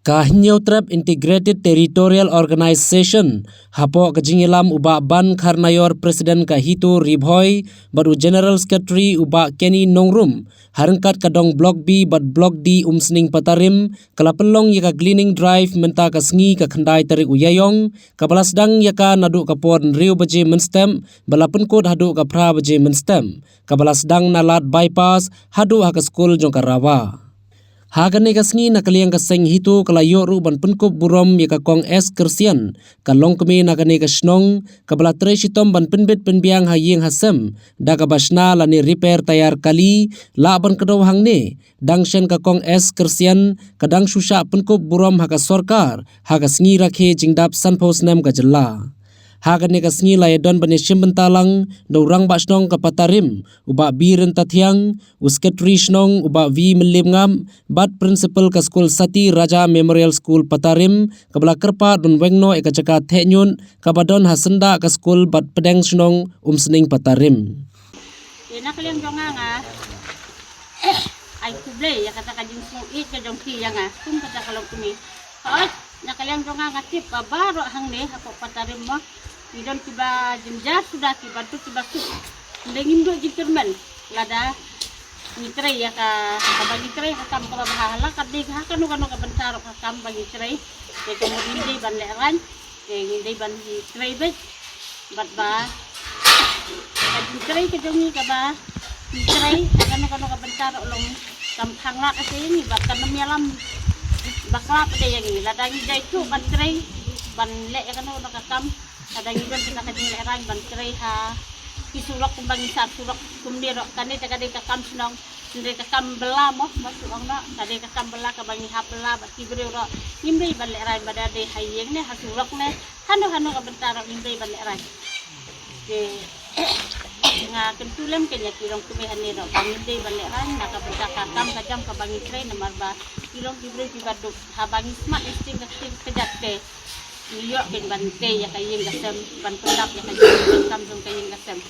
Kahinyo Trap Integrated Territorial Organization hapo kajingilam uba ban karnayor Presiden kahito Ribhoy badu General Secretary uba Kenny Nongrum harengkat kadong Blok B bad Blok D umsning patarim kalapelong yaka cleaning drive menta kasngi ka khandai tarik uyayong kabalasdang yaka nadu kapor nriu baje menstem balapun kod hadu kapra baje menstem kabalasdang nalat bypass hadu haka skul jongkarawa. Hagane kasngi nakaliang kaseng hito kalayo ruban penkup burom yaka kong es kersian kalong kemi nakane kasnong kabala tre shitom ban penbet penbiang hayeng hasem da kabasna lani repair tayar kali laban kedaw hangne dangshen ka kong es kersian kadang susha penkup burom haka sorkar haka sngi rakhe jingdap sanpos nem kajela. Hagane kasngi layadon banishim bentalang dorang basnong kapatarim uba biren tathiang usketri snong uba vi melim ngam bat principal ka skul Sati Raja Memorial School patarim kabla kerpa don wengno ekacaka thenyun kabadon hasenda ka skul bat pedeng snong umsning patarim. Nakaliang jonga nga ay kublay ya kata kajing snong it ka jong ki nga kum kata kalong kumi at nakaliang jonga nga tip baro hangne hapo patarim mo idon tiba jemjar sudah tiba tu tiba tu ndengin do jitermen lada nitray ya ka bagi tray hakam ka bahala kadli ha kanu ka bensar hakam bagi tray ke kemudian di ban leran ke hindi ban tray bet bat ba tray ke jongi ka ba tray kanu ka bensar ulong kam khangla kasi ni bat kanam yalam bakla pede yang ni lada ni dai tu ban tray ban le kanu nakakam kadang iban kita kadang lerang ban tray ha isulok kumbangi sa sulok kumdiro kani tagade ka kam sunong ndre ka kam bela mo masuk angna kade ka kam bela ka bangi ha bela ba kibre ro nimbe ban lerang badade hayeng ne hasulok ne hanu ka bentaro nimbe ban lerang ke nga kentulem kenya kirong kumihan ni ro nimbe ban lerang na ka benta ka kam ka jam ka bangi tray namar ba kirong kibre dibaduk ha bangi smart isting kejat ke New York bin ban kay ya kayeng gasem ban pendap ya kayeng Samsung kayeng gasem